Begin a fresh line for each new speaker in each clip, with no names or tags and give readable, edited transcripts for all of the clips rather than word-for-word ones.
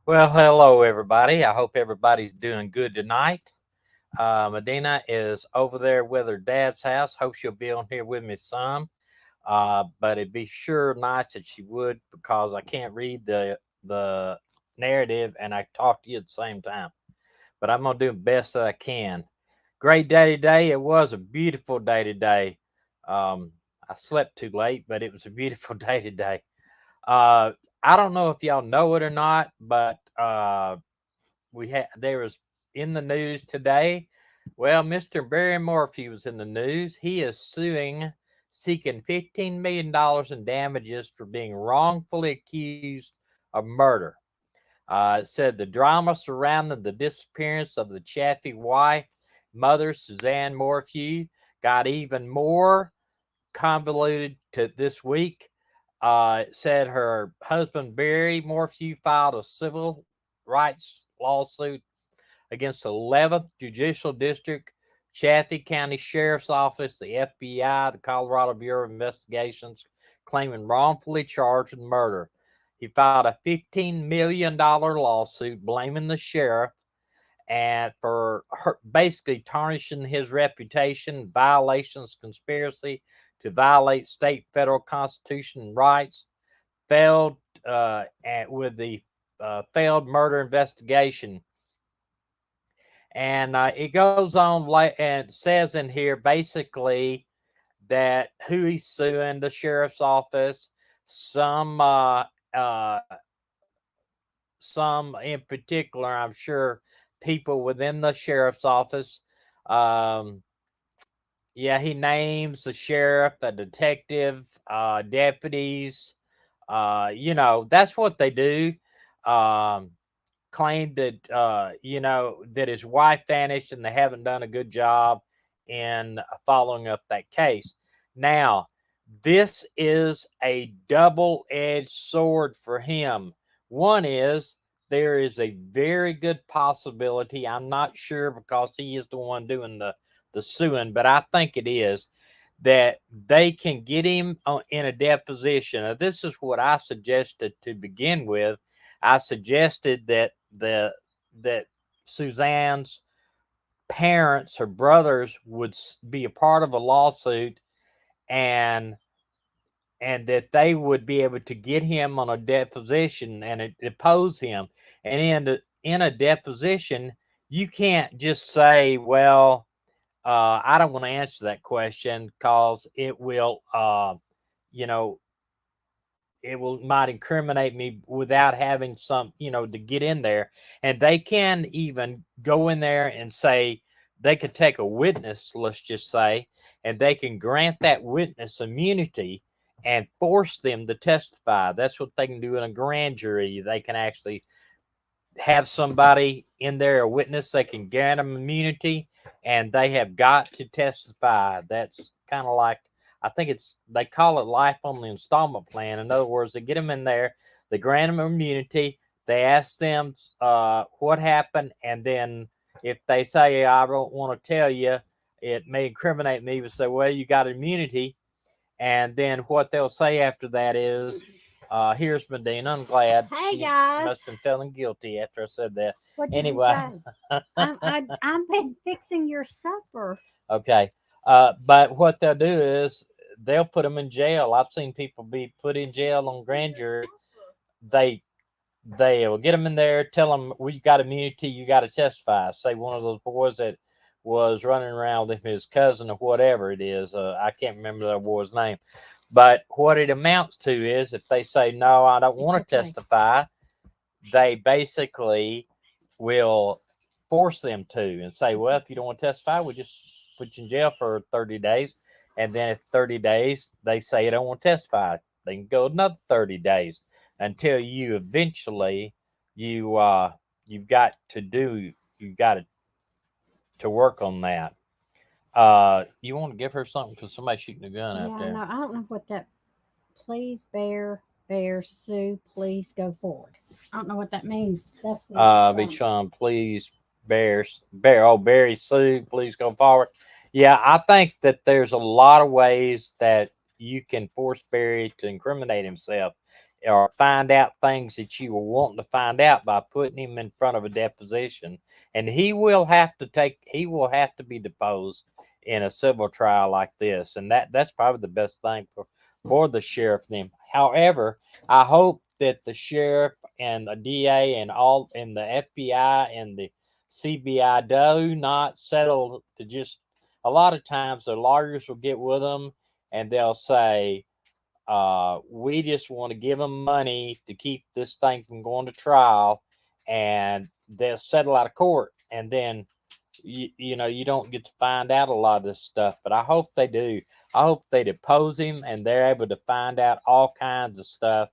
Well, hello everybody. I hope everybody's doing good tonight. Medina is over there with her dad's house. Hope she'll be on here with me some. But it'd be sure nice that she would because I can't read the narrative and I talk to you at the same time. But I'm gonna do the best that I can. Great day today. It was a beautiful day today. I slept too late, but it was a beautiful day today. Uh, I don't know if y'all know it or not, but we had there was in the news today. Well, Mr. Barry Morphy was in the news. He is seeking $15 million in damages for being wrongfully accused of murder. It said the drama surrounding the disappearance of the Chaffee wife, mother Suzanne Morphew, got even more convoluted to this week. It said her husband Barry Morphew filed a civil rights lawsuit against the 11th Judicial District, Chaffee County Sheriff's Office, the FBI, the Colorado Bureau of Investigations, claiming wrongfully charged with murder. He filed a $15 million lawsuit blaming the sheriff and for basically tarnishing his reputation, violations, conspiracy to violate state, federal constitution and rights, failed with the failed murder investigation. And it goes on and says in here basically that who he's suing, the sheriff's office, some uh, some in particular, I'm sure people within the sheriff's office. Um, yeah, he names the sheriff, the detective, deputies. That's what they do. Um, Claimed that that his wife vanished and they haven't done a good job in following up that case. Now, this is a double-edged sword for him. One is there is a very good possibility. I'm not sure because he is the one doing the suing, but I think it is that they can get him in a deposition. Now, this is what I suggested to begin with. I suggested that Suzanne's parents, her brothers, would be a part of a lawsuit, and that they would be able to get him on a deposition and depose him. And in a deposition, you can't just say, "Well, I don't want to answer that question because it will, you know, it will might incriminate me without having some, to get in there." And they can even go in there and say they could take a witness, let's just say, and they can grant that witness immunity and force them to testify. That's what they can do in a grand jury. They can actually have somebody in there, a witness, they can grant them immunity, and they have got to testify. That's kind of like, I think they call it life on the installment plan. In other words, they get them in there, they grant them immunity, they ask them what happened, and then if they say, I don't want to tell you, it may incriminate me, but say, well, you got immunity. And then what they'll say after that is, here's Medina. I'm glad
Hey
she
guys,
must have been feeling guilty after I said that.
what did you
Anyway,
say? I'm been fixing your supper.
okay. But what they'll do is they'll put them in jail. I've seen people be put in jail on grand jury. They they will get them in there, tell them we got immunity, you got to testify. Say one of those boys that was running around with his cousin or whatever it is. I can't remember that boy's name. But what it amounts to is if they say, no, I don't
It's
want to
okay.
testify, they basically will force them to and say, well, if you don't want to testify, we just put you in jail for 30 days. And then at 30 days, they say you don't want to testify. They can go another 30 days until you eventually you you've got to do you've got to work on that. You want to give her something because somebody's shooting a gun out
Yeah,
there.
no, I don't know what that. Please bear, Sue. Please go forward. I don't know what that means. That's where that's from.
Beach Fun, please, Barry Sue, please go forward. Yeah, I think that there's a lot of ways that you can force Barry to incriminate himself. or find out things that you were wanting to find out by putting him in front of a deposition, and he will have to be deposed in a civil trial like this, and that's probably the best thing for the sheriff then. However, I hope that the sheriff and the DA and the FBI and the CBI do not settle to just. A lot of times the lawyers will get with them and they'll say, we just want to give them money to keep this thing from going to trial, and they'll settle out of court, and then you don't get to find out a lot of this stuff. But I hope they do. I hope they depose him and they're able to find out all kinds of stuff.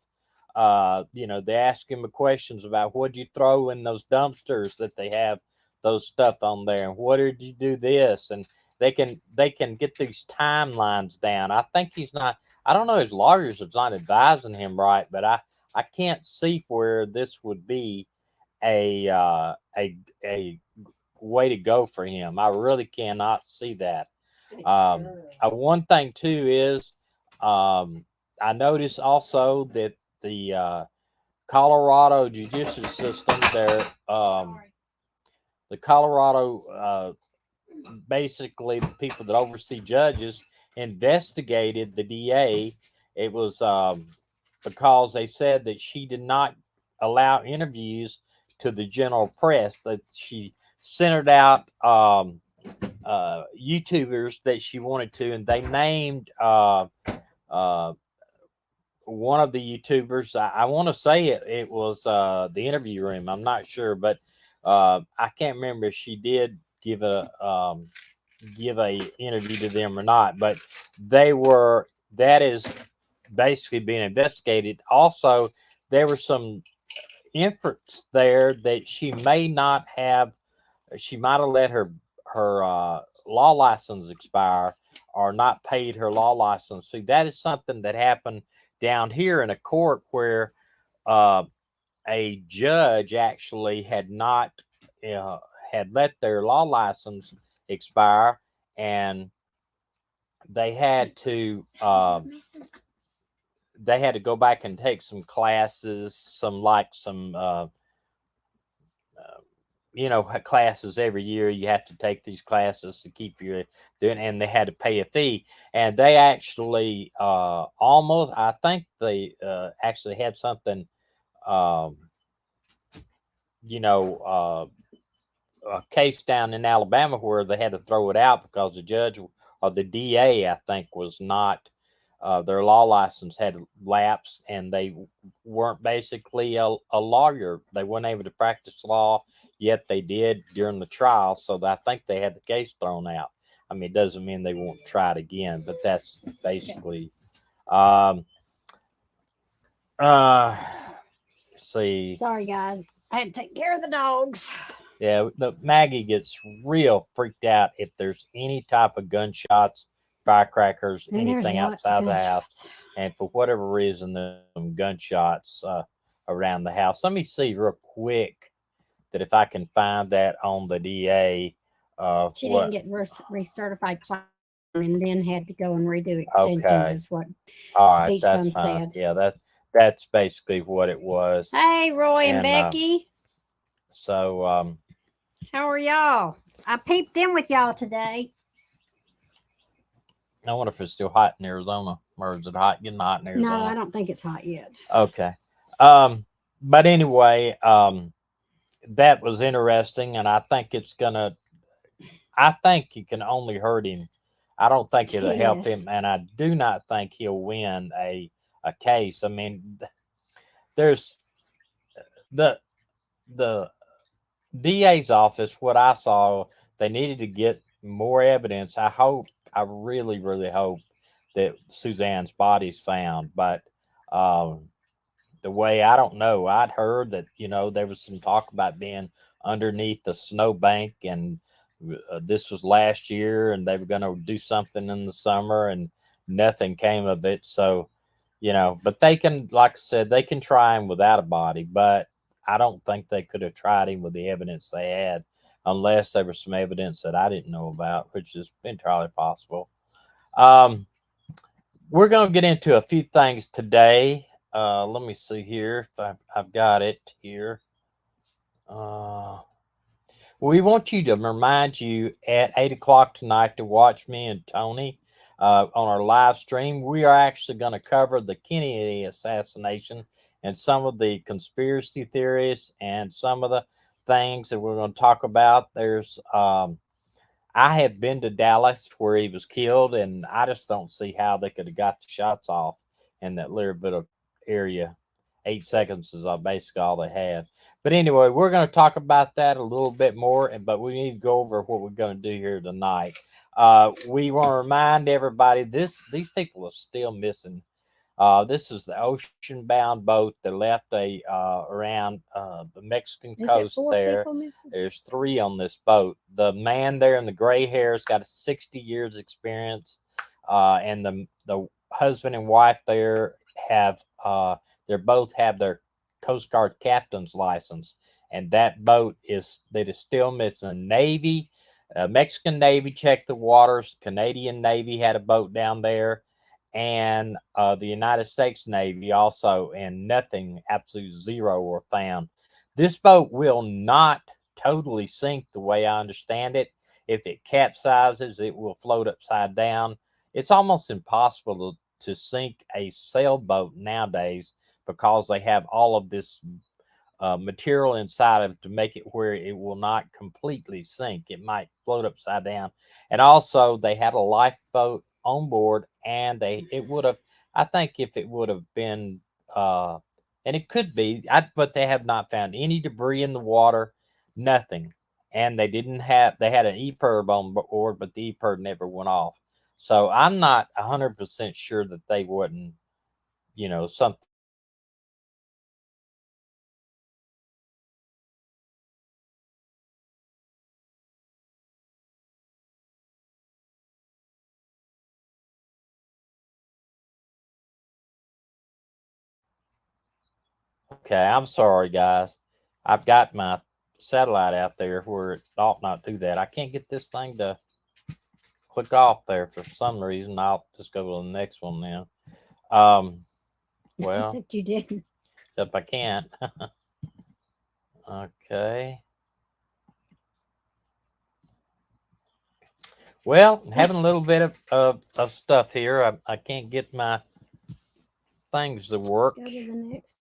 They ask him questions about what you throw in those dumpsters that they have those stuff on there, and what did you do this, and they can get these timelines down. I think he's not. I don't know. His lawyers is not advising him right, but I can't see where this would be a way to go for him. I really cannot see that. One thing too is I noticed also that the Colorado judicial system, the Colorado basically the people that oversee judges investigated the DA. It was because they said that she did not allow interviews to the general press, that she centered out YouTubers that she wanted to, and they named one of the YouTubers. I want to say it was the Interview Room. I'm not sure, but I can't remember if she did give a interview to them or not. But that is basically being investigated. Also, there were some inference there that she might have let her law license expire, or not paid her law license fee. That is something that happened down here in a court where a judge actually had not had let their law license expire, and they had to go back and take some classes, some classes every year. You have to take these classes to keep your doing, and they had to pay a fee. And they actually almost, I think they actually had something, a case down in Alabama where they had to throw it out because the judge or the DA, I think, was not. Their law license had lapsed, and they weren't basically a lawyer. They weren't able to practice law, yet they did during the trial. So I think they had the case thrown out. I mean, it doesn't mean they won't try it again, but that's basically. See.
Sorry, guys. I had to take care of the dogs.
Yeah, Maggie gets real freaked out if there's any type of gunshots, firecrackers,
And
anything outside the house. And for whatever reason, there's some gunshots around the house. Let me see real quick that if I can find that on the DA.
She didn't get recertified class and then had to go and redo extensions, is what each one said.
Yeah, that's basically what it was.
Hey, Roy and Becky.
So
how are y'all? I peeped in with y'all today.
I wonder if it's still hot in Arizona, or is it getting hot in Arizona?
No, I don't think it's hot yet.
Okay. But anyway, that was interesting, and I think it can only hurt him. I don't think it'll help him, and I do not think he'll win a case. I mean, there's the DA's office. What I saw, they needed to get more evidence. I really, really hope that Suzanne's body's found. But the way, I don't know, I'd heard that, there was some talk about being underneath the snowbank, and this was last year, and they were going to do something in the summer, and nothing came of it. So, but they can, like I said, they can try him without a body, but I don't think they could have tried him with the evidence they had, unless there was some evidence that I didn't know about, which is entirely possible. We're going to get into a few things today. Let me see here if I've got it here. Uh, we want you to remind you at 8 o'clock tonight to watch me and Tony on our live stream. We are actually going to cover the Kennedy assassination and some of the conspiracy theories and some of the things that we're going to talk about. I have been to Dallas where he was killed, and I just don't see how they could have got the shots off in that little bit of area. 8 seconds is basically all they had. But anyway, we're going to talk about that a little bit more, but we need to go over what we're going to do here tonight. We want to remind everybody these people are still missing. This is the ocean-bound boat that left around the Mexican coast there. There's 3 on this boat. The man there in the gray hair's got 60 years experience, and the husband and wife there they both have their Coast Guard captain's license, and that boat is still missing. Mexican Navy checked the waters. Canadian Navy had a boat down there, and the United States Navy also, and nothing, absolute zero, were found. This boat will not totally sink the way I understand it. If it capsizes, it will float upside down. It's almost impossible to sink a sailboat nowadays because they have all of this material inside of it to make it where it will not completely sink. It might float upside down. And also, they had a lifeboat on board, and it would have, I think, if it would have been, and it could be, but they have not found any debris in the water, nothing. And they had an EPIRB on board, but the EPIRB never went off. So I'm not 100% sure that they wouldn't, something. Okay, I'm sorry, guys. I've got my satellite out there where it ought not do that. I can't get this thing to click off there for some reason. I'll just go to the next one now. Well,
except you didn't.
Except I can't. Okay. Well, having a little bit of stuff here. I can't get my things to work.
Go to the next.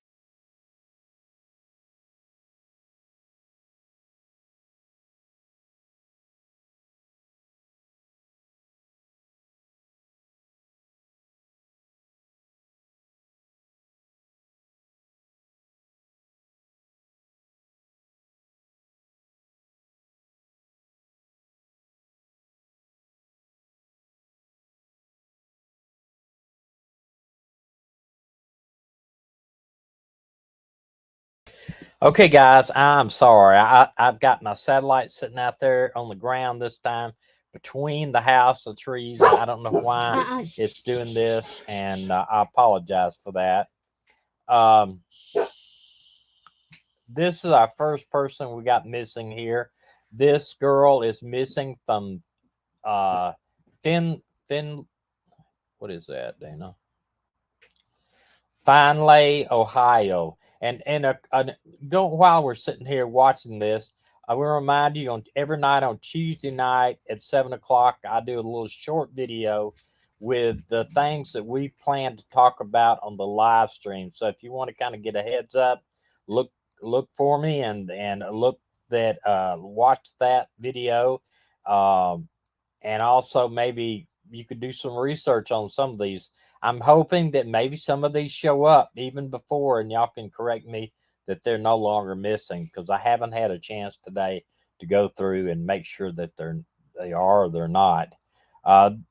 Okay, guys, I'm sorry. I've got my satellite sitting out there on the ground this time between the house and trees. I don't know why it's doing this, and I apologize for that. Um, this is our first person we got missing here. This girl is missing from Fin Fin. What is that, Dana? Finlay, Ohio. And go while we're sitting here watching this. I will remind you on every night on Tuesday night at 7 o'clock, I do a little short video with the things that we plan to talk about on the live stream. So if you want to kind of get a heads up, look for me and look that watch that video. And also maybe you could do some research on some of these. I'm hoping that maybe some of these show up even before, and y'all can correct me that they're no longer missing, because I haven't had a chance today to go through and make sure that they are or they're not.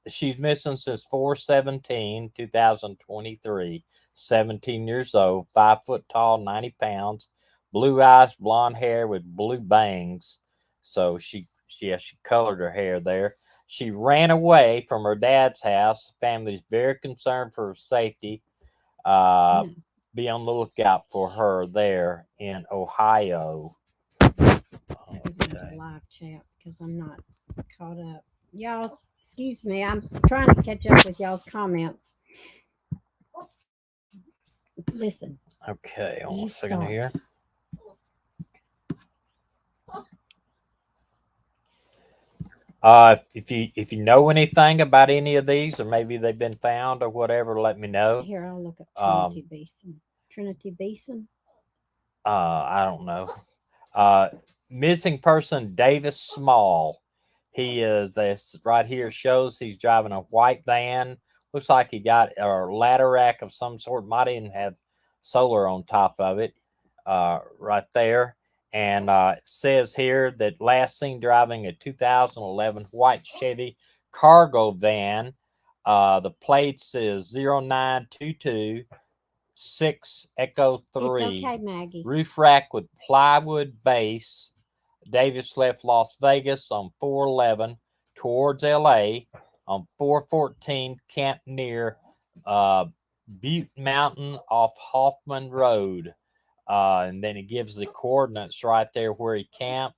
She's missing since 4/17/2023. 17 years old, 5 foot tall, 90 pounds, blue eyes, blonde hair with blue bangs. So she colored her hair there. She ran away from her dad's house. Family is very concerned for her safety. Be on the lookout for her there in Ohio.
Okay. Live chat because I'm not caught up. Y'all, excuse me. I'm trying to catch up with y'all's comments. Listen.
Okay, hold on
You
a second
start.
here. If you know anything about any of these, or maybe they've been found or whatever, let me know.
Here, I'll look up
Um,
Trinity Basin. Trinity Basin.
I don't know. Missing person Davis Small. He is this right here shows he's driving a white van. Looks like he got a ladder rack of some sort. Might even have solar on top of it. Right there. And it says here that last seen driving a 2011 white Chevy cargo van. The plates is 0922 6 Echo 3.
It's okay, Maggie.
Roof rack with plywood base. Davis left Las Vegas on 411 towards LA on 414 camped near Butte Mountain off Hoffman Road. And then he gives the coordinates right there where he camped,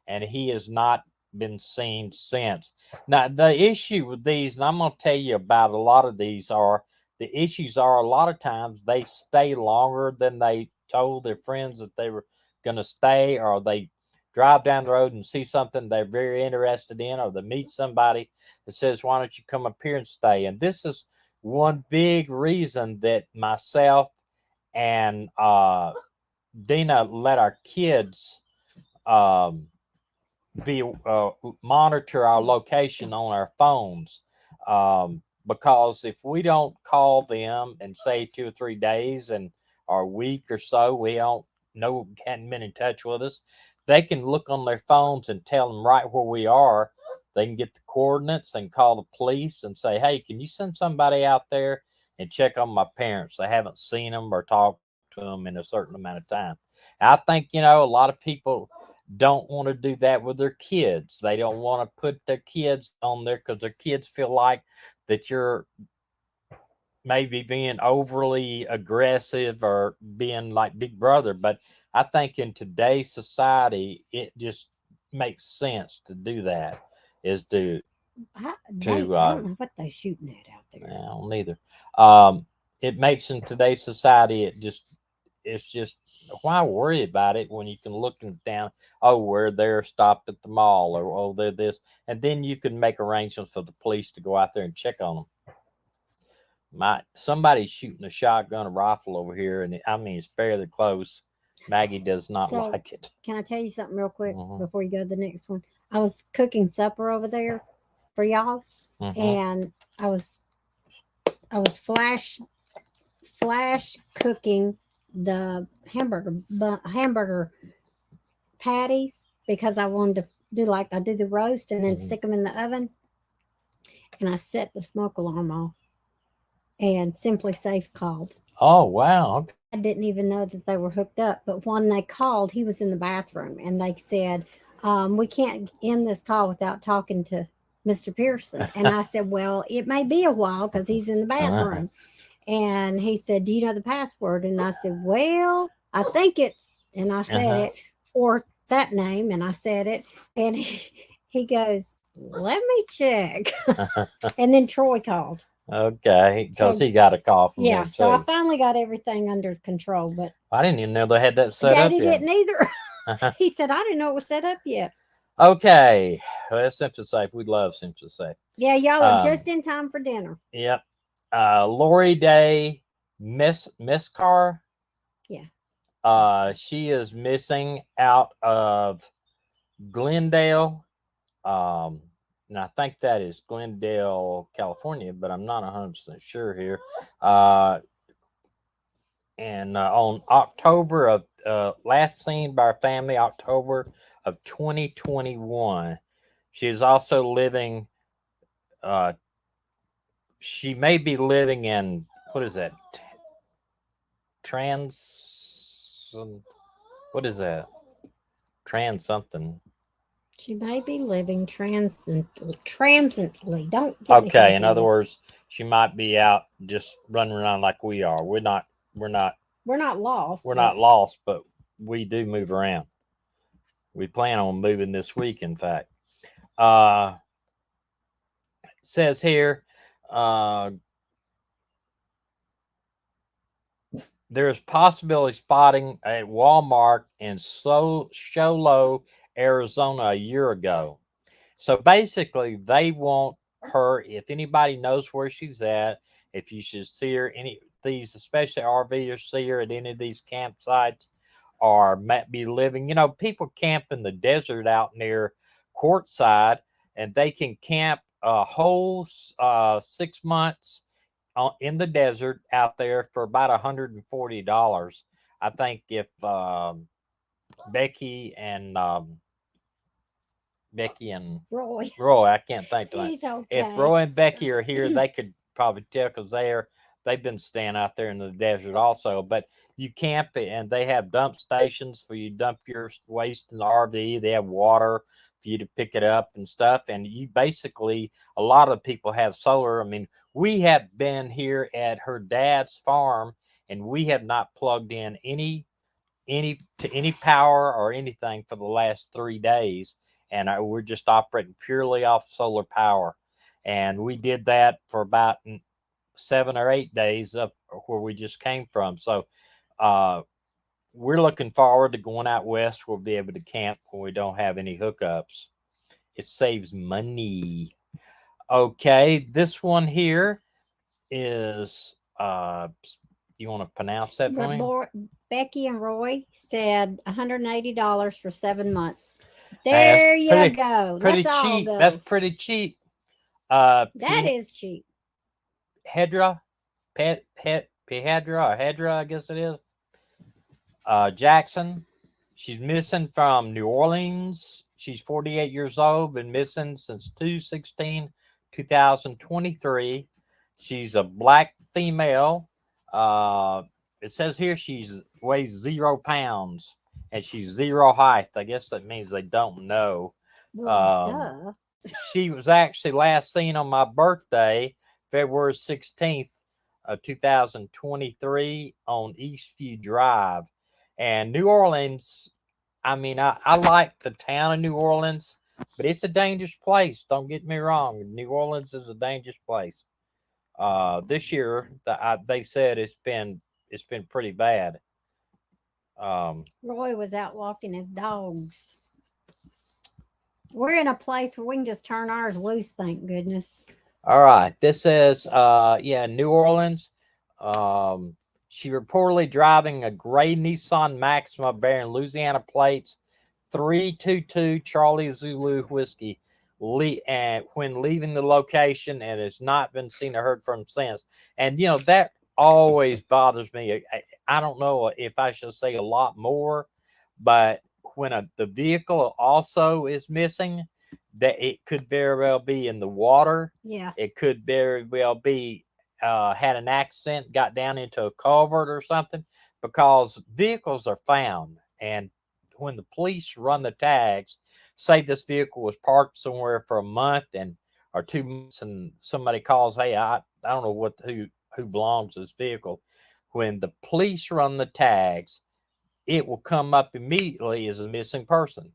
and he has not been seen since. Now, the issue with these, and I'm going to tell you about a lot of these, are the issues are a lot of times they stay longer than they told their friends that they were going to stay, or they drive down the road and see something they're very interested in, or they meet somebody that says, why don't you come up here and stay? And this is one big reason that myself and Dina let our kids um, be monitor our location on our phones, because if we don't call them and say 2 or 3 days and or a week or so, we don't know, hadn't been in touch with us, they can look on their phones and tell them right where we are. They can get the coordinates and call the police and say, hey, can you send somebody out there and check on my parents? They haven't seen them or talked to them in a certain amount of time. I think, a lot of people don't want to do that with their kids. They don't want to put their kids on there because their kids feel like that you're maybe being overly aggressive or being like Big Brother. But I think in today's society, it just makes sense to do that. Is
I
to
don't know what they're shooting at out there.
I don't either. It makes in today's society, it's just why worry about it when you can look down. Oh, we're there, stopped at the mall, or oh, they're this, and then you can make arrangements for the police to go out there and check on them. Somebody's shooting a shotgun, a rifle over here, and I mean it's fairly close. Maggie does not
So,
like it.
Can I tell you something real quick
Mhm.
before you go to the next one? I was cooking supper over there for y'all,
Mhm.
and I was flash cooking the hamburger patties because I wanted to do like I do the roast and then
Mhm.
stick them in the oven. And I set the smoke alarm off, and Simply Safe called.
Oh wow. Okay.
I didn't even know that they were hooked up. But when they called, he was in the bathroom, and they said, "We can't end this call without talking to Mr. Pearson." And I said, "Well, it may be a while because he's in the bathroom." And he said, "Do you know the password?" And I said, "Well, I think it's," and I said it, or that name, and I said it. And he goes, "Let me check." And then Troy called.
Okay, because
So
he got a call from
yeah,
them
so I
too.
finally got everything under control, but
I didn't even know they had that set up
Daddy
yet.
didn't either. He said, I didn't know it was set up yet.
Okay, well, that's Simply Safe. We love Simply Safe.
Yeah, y'all are just in time for dinner.
Yep. Lori Day, Miss Car.
Yeah.
She is missing out of Glendale. And I think that is Glendale, California, but I'm not 100% sure here. And on October of last seen by our family, October of 2021. She is also living. Uh, she may be living in what is that? Trans. What is that? Trans something.
She may be living transiently. Don't get me
Okay, in other
confused.
words, she might be out just running around like we are. We're not. We're not.
We're not lost.
We're not lost, but we do move around. We plan on moving this week. In fact, uh, says here, uh, there's possibility spotting at Walmart in Show Low, Arizona a year ago. So basically, they want her. If anybody knows where she's at, if you should see her any these, especially RVers, see her at any of these campsites, or might be living. You know, people camp in the desert out near Quartzside, and they can camp a whole 6 months in the desert out there for about $140. I think if Becky and Becky and
Roy.
Roy, I can't think of it.
He's okay.
If Roy and Becky are here, they could probably tell because they've been staying out there in the desert also. But you camp and they have dump stations for you to dump your waste in the RV. They have water for you to pick it up and stuff. And you basically, a lot of people have solar. I mean, we have been here at her dad's farm and we have not plugged in any power or anything for the last 3 days, and we're just operating purely off solar power. And we did that for about 7 or 8 days up where we just came from. So we're looking forward to going out west. We'll be able to camp when we don't have any hookups. It saves money. Okay, this one here is you want to pronounce that for me?
Becky and Roy said $180 for 7 months. There you go.
Pretty
Let's
cheap.
all go.
That's pretty cheap.
That is cheap.
Hedra, Hedra, I guess it is. Jackson. She's missing from New Orleans. She's 48 years old, been missing since 2/16/2023. She's a black female. It says here she's weighs 0 pounds and she's 0 height. I guess that means they don't know.
Well, duh.
She was actually last seen on my birthday, February 16th of 2023 on Eastview Drive. And New Orleans, I mean, I like the town of New Orleans, but it's a dangerous place. Don't get me wrong. New Orleans is a dangerous place. This year, they said it's been pretty bad.
Roy was out walking his dogs. We're in a place where we can just turn ours loose, thank goodness.
All right. This is New Orleans. She reportedly driving a gray Nissan Maxima bearing Louisiana plates 322 Charlie Zulu Whiskey. And when leaving the location and has not been seen or heard from since. And that always bothers me. I don't know if I should say a lot more, but when the vehicle also is missing, that it could very well be in the water.
Yeah.
It could very well be had an accident, got down into a culvert or something, because vehicles are found. And when the police run the tags, say this vehicle was parked somewhere for a month or 2 months, and somebody calls, hey, I don't know who belongs to this vehicle. When the police run the tags, it will come up immediately as a missing person,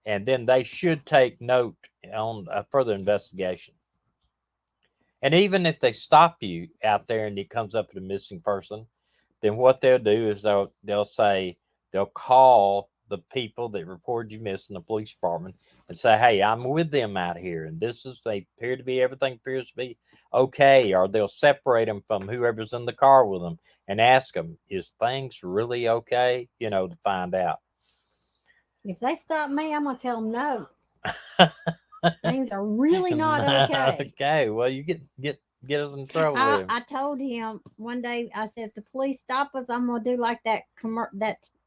and then they should take note on a further investigation. And even if they stop you out there and it comes up as a missing person, then what they'll do is they'll call the people that reported you missing, the police department, and say, hey, I'm with them out here, and everything appears to be okay. Or they'll separate them from whoever's in the car with them and ask them, is things really okay? To find out.
If they stop me, I'm gonna tell them no. Things are really not okay.
Okay, well, you get us in trouble.
I told him one day, I said, if the police stop us, I'm gonna do like that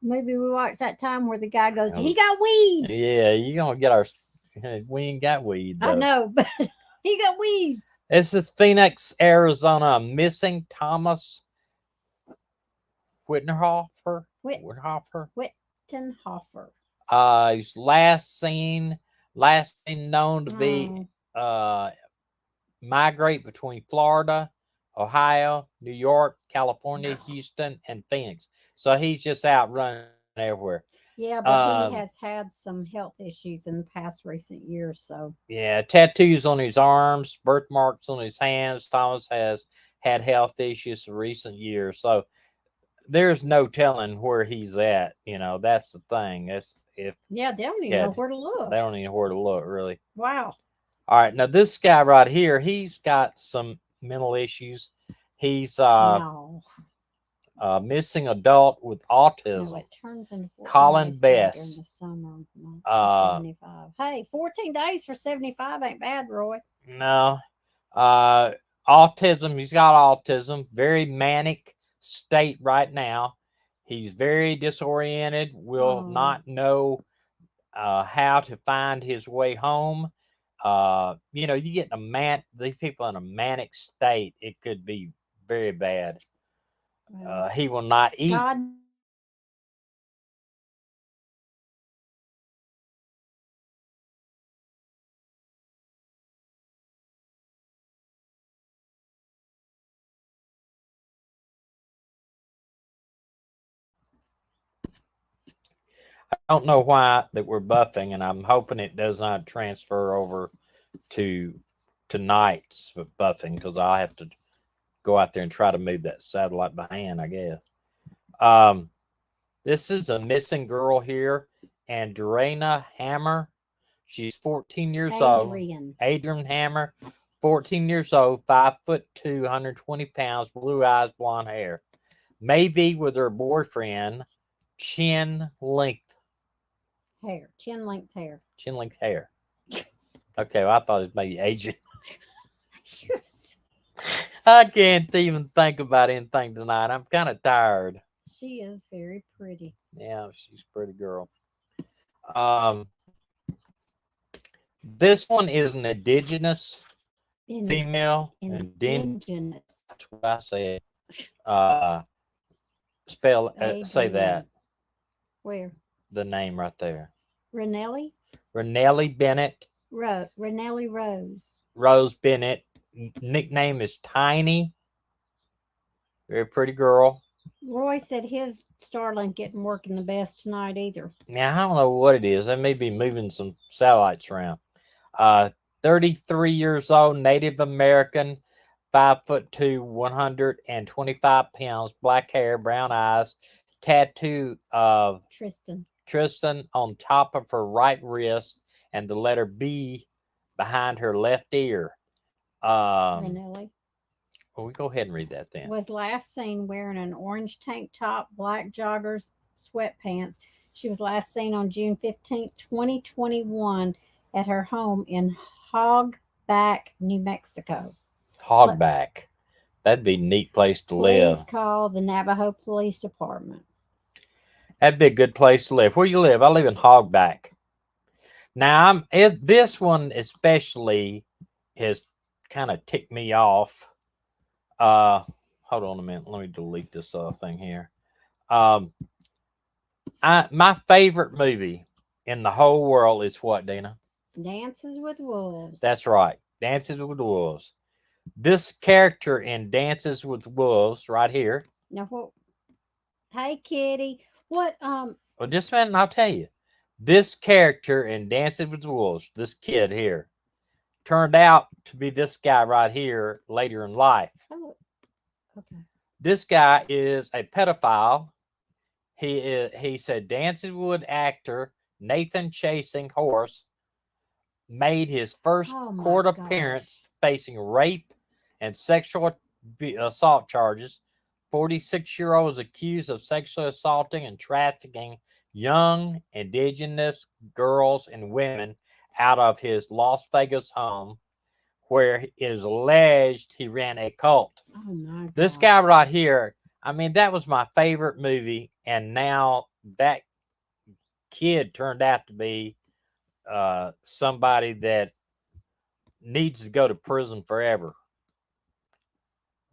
movie we watched that time where the guy goes, he got weed.
Yeah, you're gonna get we ain't got weed though.
I know, but he got weed.
This is Phoenix, Arizona. Missing Thomas Wittenhofer. He's last seen known to be migrate between Florida, Ohio, New York, California, Houston, and Phoenix. So he's just out running everywhere.
Yeah, but he has had some health issues in the past recent years. So
yeah, tattoos on his arms, birthmarks on his hands. Thomas has had health issues in recent years. So there's no telling where he's at. You know, that's the thing. That's if
Yeah, they don't even know where to look.
they don't even know where to look really.
Wow.
All right, now this guy right here, he's got some mental issues. He's
No.
missing adult with
No,
autism.
it turns into 14
Colin
days during
Bess.
the summer months for 75. Hey, 14 days for 75 ain't bad, Roy.
No, autism. He's got autism. Very manic state right now. He's very disoriented. Will not know how to find his way home. You know, you get these people in a manic state, it could be very bad. He will not eat.
God
I don't know why that we're buffing, and I'm hoping it does not transfer over to tonight's buffing because I'll have to go out there and try to move that satellite by hand, I guess. This is a missing girl here, Andrena Hammer. She's 14 years old. Adrian Hammer, 14 years old, 5'2", 120 pounds, blue eyes, blonde hair. Maybe with her boyfriend, chin length
hair, chin length hair.
Chin length hair. Okay, well, I thought it was maybe Asian.
Yes.
I can't even think about anything tonight. I'm kind of tired.
She is very pretty.
Yeah, she's a pretty girl. This one is an indigenous female.
Indigenous.
That's what I said. Say that.
Where?
The name right there.
Renelli?
Renelli Bennett.
Renelli Rose.
Rose Bennett. Nickname is Tiny. Very pretty girl.
Roy said his Starlink isn't working the best tonight either.
Now, I don't know what it is. They may be moving some satellites around. 33 years old, Native American, 5'2", 125 pounds, black hair, brown eyes, tattoo of Tristan on top of her right wrist, and the letter B behind her left ear.
Renelli.
Well, we go ahead and read that then.
Was last seen wearing an orange tank top, black joggers, sweatpants. She was last seen on June 15th, 2021 at her home in Hogback, New Mexico.
Hogback. That'd be a neat place to live.
Please call the Navajo Police Department.
That'd be a good place to live. Where you live? I live in Hogback. Now, this one especially has kind of ticked me off. Hold on a minute. Let me delete this thing here. My favorite movie in the whole world is what, Dina?
Dances with Wolves.
That's right. Dances with Wolves. This character in Dances with Wolves right here.
Now what? Hey, kitty. What?
Well, just a minute and I'll tell you. This character in Dances with Wolves, this kid here, turned out to be this guy right here later in life.
Oh, okay.
This guy is a pedophile. He said Dances with actor Nathan Chasing Horse made his first court appearance facing rape and sexual assault charges. 46-year-old is accused of sexually assaulting and trafficking young indigenous girls and women out of his Las Vegas home, where it is alleged he ran a cult.
Oh my God.
This guy right here, I mean, that was my favorite movie, and now that kid turned out to be somebody that needs to go to prison forever.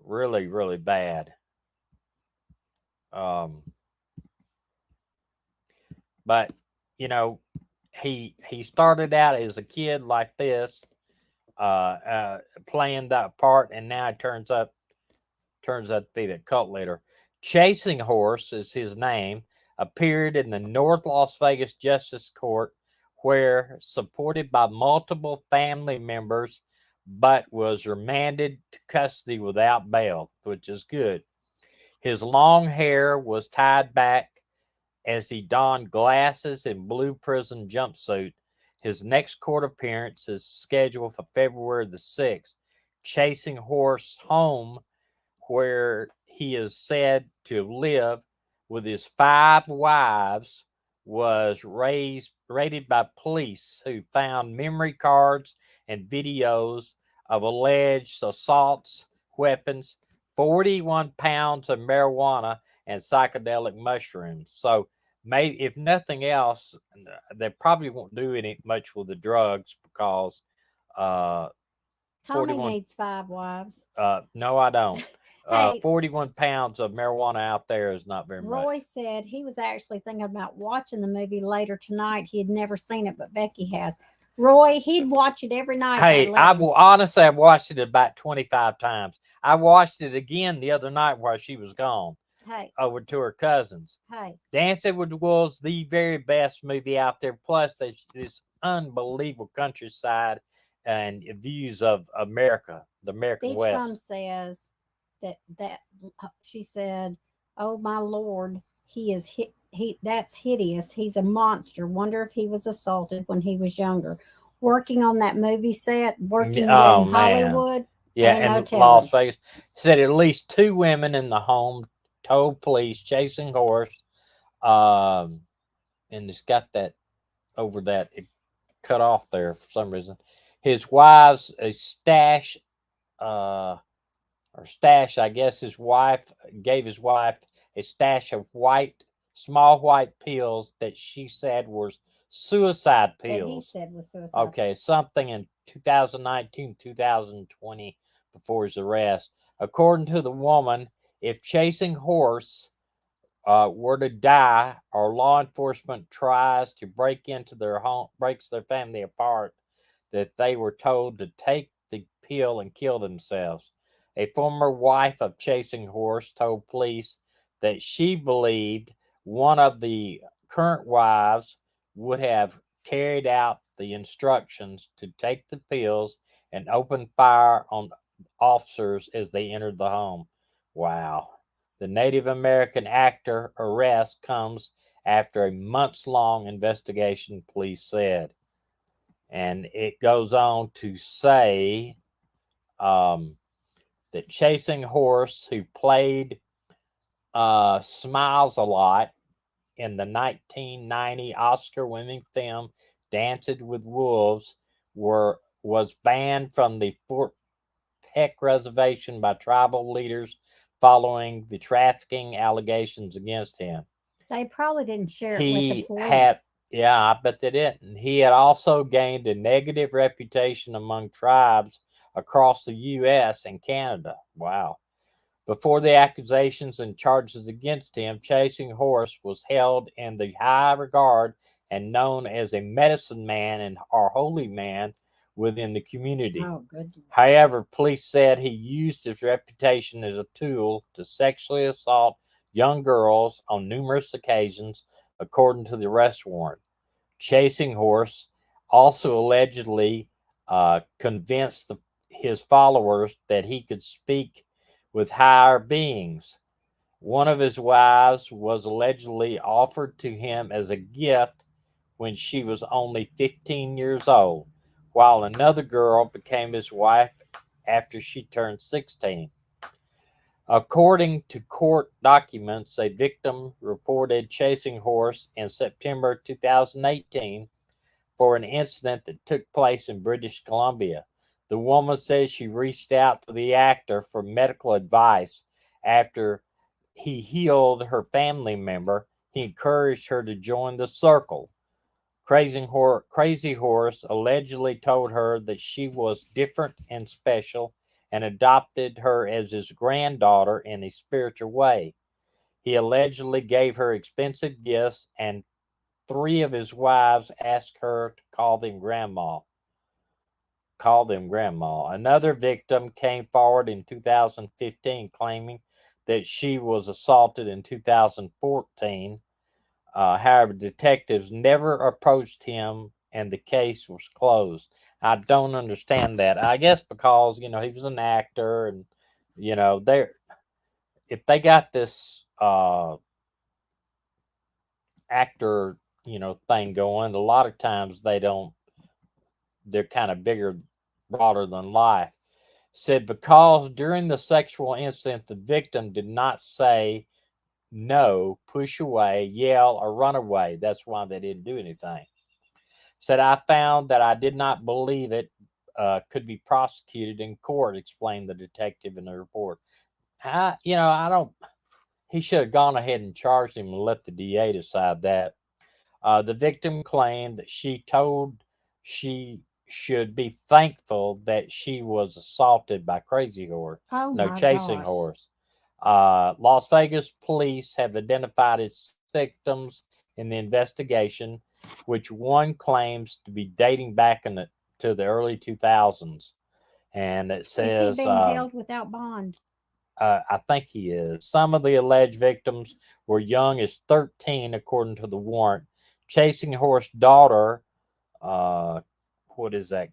Really, really bad. But you know, he started out as a kid like this, playing that part, and now it turns out to be the cult leader. Chasing Horse is his name. Appeared in the North Las Vegas Justice Court, where supported by multiple family members, but was remanded to custody without bail, which is good. His long hair was tied back as he donned glasses and blue prison jumpsuit. His next court appearance is scheduled for February the 6th. Chasing Horse home, where he is said to live with his 5 wives, was raided by police who found memory cards and videos of alleged assaults, weapons, 41 pounds of marijuana, and psychedelic mushrooms. So, maybe if nothing else, they probably won't do any much with the drugs because uh,
Tommy
41
needs 5 wives.
no, I don't.
Hey,
41 pounds of marijuana out there is not very much.
Roy said he was actually thinking about watching the movie later tonight. He had never seen it, but Becky has. Roy, he'd watch it every night at
Hey, I
11.
will honestly, I've watched it about 25 times. I watched it again the other night while she was gone
Hey,
over to her cousins.
hey,
Dancing with the Wolves, the very best movie out there. Plus, this unbelievable countryside and views of America, the American
Beach Bum
West.
says that she said, "Oh my lord, he is that's hideous. He's a monster. Wonder if he was assaulted when he was younger. Working on that movie set, working
Oh,
in
man.
Hollywood,
Yeah,
ain't no
and Las
telling."
Vegas said at least 2 women in the home told police chasing horse. Um, and it's got that over that it cut off there for some reason. His wife's a stash, uh, or stash. I guess his wife gave his wife a stash of small white pills that she said were suicide
That he
pills.
said was suicide.
Okay, something in 2019, 2020 before his arrest. According to the woman, if chasing horse were to die or law enforcement tries to break into their home, breaks their family apart, that they were told to take the pill and kill themselves. A former wife of Chasing Horse told police that she believed one of the current wives would have carried out the instructions to take the pills and open fire on officers as they entered the home. Wow. The Native American actor arrest comes after a months long investigation, police said. And it goes on to say um, that Chasing Horse, who played Smiles a Lot in the 1990 Oscar-winning film Dances with Wolves, was banned from the Fort Peck Reservation by tribal leaders following the trafficking allegations against him.
They probably didn't share it with the
He had,
police.
yeah, I bet they didn't. He had also gained a negative reputation among tribes across the U.S. and Canada. Wow. Before the accusations and charges against him, Chasing Horse was held in the high regard and known as a medicine man and or holy man within the community.
Oh, good.
However, police said he used his reputation as a tool to sexually assault young girls on numerous occasions, according to the arrest warrant. Chasing Horse also allegedly convinced his followers that he could speak with higher beings. One of his wives was allegedly offered to him as a gift when she was only 15 years old, while another girl became his wife after she turned 16. According to court documents, a victim reported Chasing Horse in September 2018 for an incident that took place in British Columbia. The woman says she reached out to the actor for medical advice after he healed her family member. He encouraged her to join the circle. Crazy Horse allegedly told her that she was different and special and adopted her as his granddaughter in a spiritual way. He allegedly gave her expensive gifts, and 3 of his wives asked her to call them grandma. Another victim came forward in 2015 claiming that she was assaulted in 2014. However, detectives never approached him and the case was closed. I don't understand that. I guess because, he was an actor and, they're if they got this actor, thing going, a lot of times they don't. They're kind of bigger, broader than life. Said because during the sexual incident, the victim did not say no, push away, yell, or run away. That's why they didn't do anything. Said I found that I did not believe it could be prosecuted in court, explained the detective in the report. I don't. He should have gone ahead and charged him and let the DA decide that. The victim claimed that she told she should be thankful that she was assaulted by Crazy Horse,
Oh
no,
my
Chasing
gosh.
Horse. Las Vegas police have identified its victims in the investigation, which one claims to be dating back to the early 2000s. And it
Is he
says,
being held without bond?
I think he is. Some of the alleged victims were young as 13, according to the warrant. Chasing Horse daughter, uh, what is that?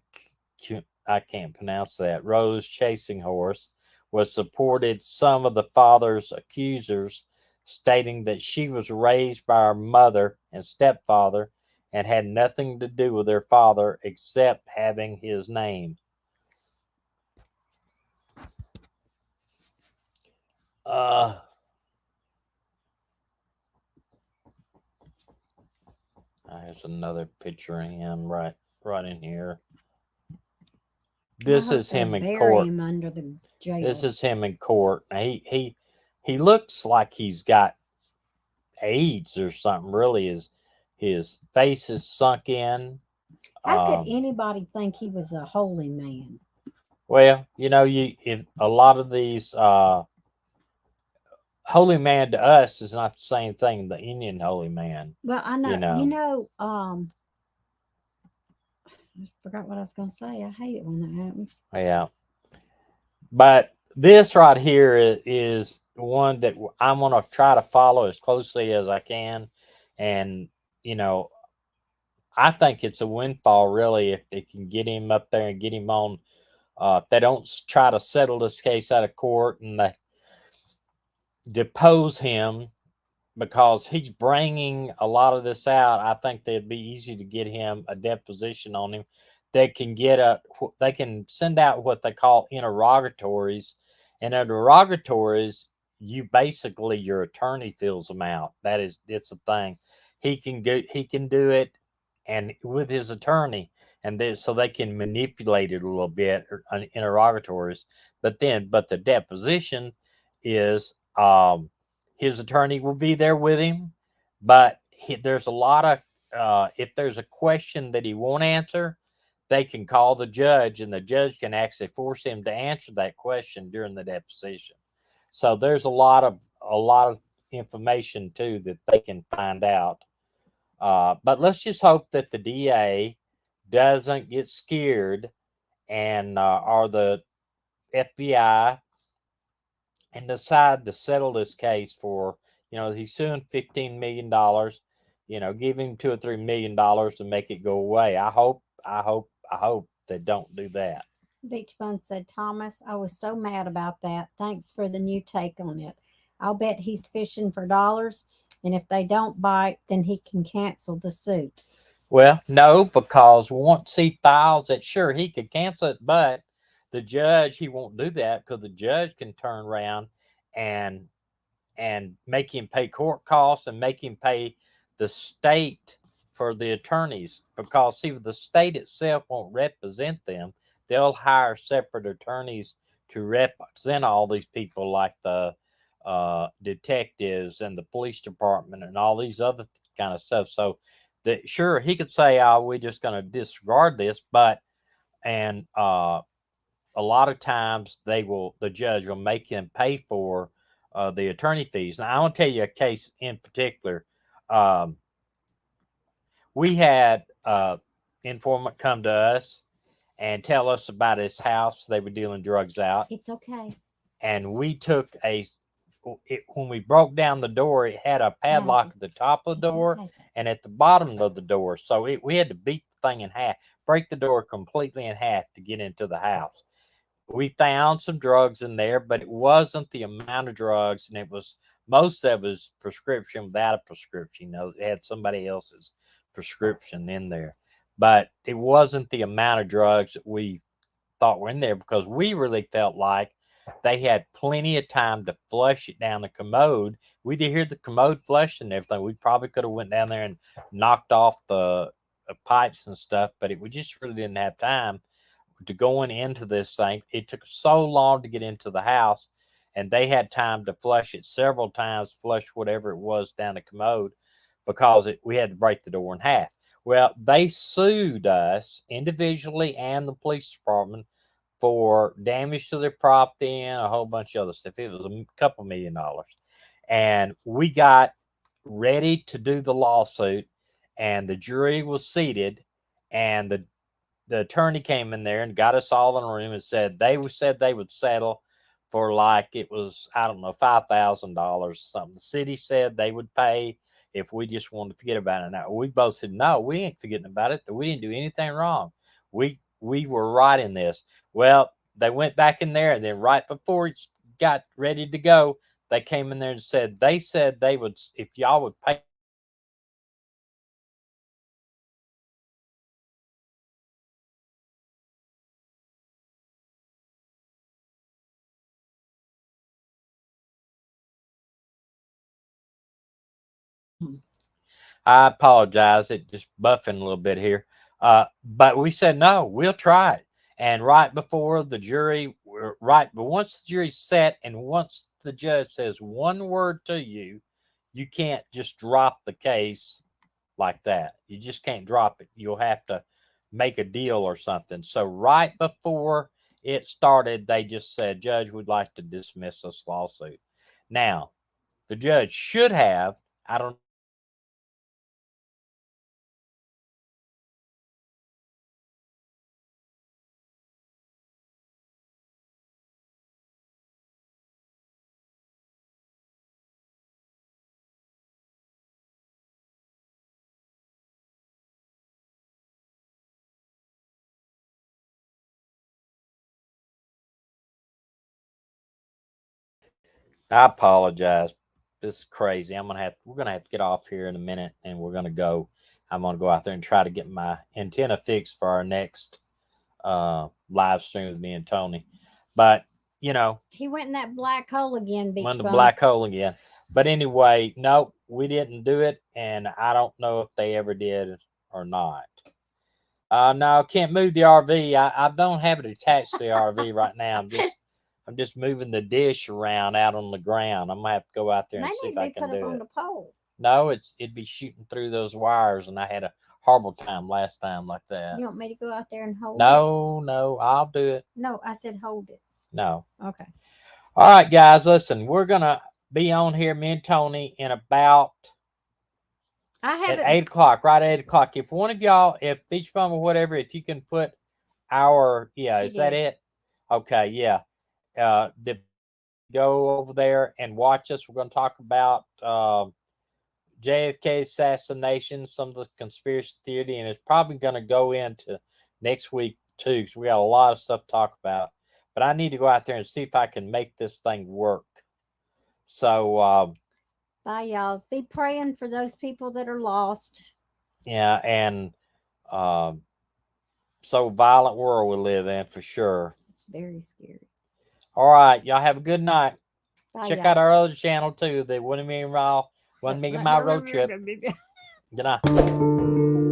I can't pronounce that. Rose Chasing Horse was supported some of the father's accusers, stating that she was raised by her mother and stepfather and had nothing to do with her father except having his name. Uh, There's another picture of him right in here.
I
This
hope
is
they
him in
bury
court.
him under the
This
jail.
is him in court. Now, he looks like he's got AIDS or something. Really, his face is sunk in.
How could
Um,
anybody think he was a holy man?
well, you if a lot of these holy man to us is not the same thing. The Indian holy man,
Well, I
you
know,
know.
I forgot what I was going to say. I hate it when that happens.
Yeah, but this right here is one that I'm going to try to follow as closely as I can. And, you know, I think it's a windfall, really, if they can get him up there and get him on. If they don't try to settle this case out of court and they depose him because he's bringing a lot of this out, I think they'd be easy to get him a deposition on him. They can they can send out what they call interrogatories, and interrogatories, you basically your attorney fills them out. It's a thing. He can do it, and with his attorney, and so they can manipulate it a little bit interrogatories. But the deposition is his attorney will be there with him, but there's a lot of if there's a question that he won't answer, they can call the judge, and the judge can actually force him to answer that question during the deposition. So there's a lot of information too that they can find out. But let's just hope that the DA doesn't get scared and or the FBI and decide to settle this case for, he's suing $15 million. Give him $2 or $3 million to make it go away. I hope they don't do that.
Beach Bun said, Thomas, I was so mad about that. Thanks for the new take on it. I'll bet he's fishing for dollars, and if they don't bite, then he can cancel the suit.
Well, no, because once he files it, sure, he could cancel it, but the judge, he won't do that because the judge can turn around and make him pay court costs and make him pay the state for the attorneys, because see, the state itself won't represent them. They'll hire separate attorneys to represent all these people, like the detectives and the police department and all these other kind of stuff. So that, sure, he could say, "Oh, we're just going to disregard this," but and a lot of times the judge will make them pay for the attorney fees. Now I want to tell you a case in particular. Um, we had informant come to us and tell us about his house they were dealing drugs out,
It's okay.
and we took when we broke down the door, it had a padlock at the top of the door
Okay.
and at the bottom of the door, so we had to beat the thing in half, break the door completely in half to get into the house. we found some drugs in there, but it wasn't the amount of drugs, and it was most of it was prescription without a prescription. You know, it had somebody else's prescription in there, but it wasn't the amount of drugs that we thought were in there because we really felt like they had plenty of time to flush it down the commode. We did hear the commode flush and everything. We probably could have went down there and knocked off the pipes and stuff, but we just really didn't have time to going into this thing. It took so long to get into the house, and they had time to flush it several times, flush whatever it was down the commode because we had to break the door in half. Well, they sued us individually and the police department for damage to their property and a whole bunch of other stuff. It was a couple $1,000,000. And we got ready to do the lawsuit, and the jury was seated, and the attorney came in there and got us all in a room and said they would settle for, like, it was, I don't know, $5,000 or something. The city said they would pay if we just wanted to forget about it. Now we both said, no, we ain't forgetting about it. We didn't do anything wrong. We were right in this. Well, they went back in there, and then right before it got ready to go, they came in there and said they would, if y'all would pay. I apologize. It just buffing a little bit here. But we said, no, we'll try it. And right before the jury, but once the jury's set and once the judge says one word to you, you can't just drop the case like that. You just can't drop it. You'll have to make a deal or something. So right before it started, they just said, Judge, we'd like to dismiss this lawsuit. Now, the judge should have, I don't I apologize. This is crazy. We're gonna have to get off here in a minute, and we're gonna go. I'm gonna go out there and try to get my antenna fixed for our next live stream with me and Tony. But you know,
He went in that black hole again, Beach
went in the
Bum.
black hole again. But anyway, no, we didn't do it, and I don't know if they ever did or not. No, can't move the RV. I don't have it attached to the RV right now. I'm just moving the dish around out on the ground. I'm gonna have to go out there and see if I can do
on
it.
the pole.
No, it'd be shooting through those wires, and I had a horrible time last time like that.
You want me to go out there and hold it?
No, I'll do it.
No, I said hold it.
No.
Okay.
All right, guys, listen, we're gonna be on here, me and Tony, in about at 8 o'clock, right at 8 o'clock. If one of y'all, if Beach Bum or whatever, if you can put our is that it? Okay, yeah. Go over there and watch us. We're going to talk about JFK assassination, some of the conspiracy theory, and it's probably going to go into next week too, because we got a lot of stuff to talk about. But I need to go out there and see if I can make this thing work. So,
bye, y'all. Be praying for those people that are lost.
Yeah, and so violent world we live in for sure.
It's very scary.
All right, y'all have a good night.
Bye,
Check
y'all.
out our other channel too, the 1 Million Mile Road Trip. Good night.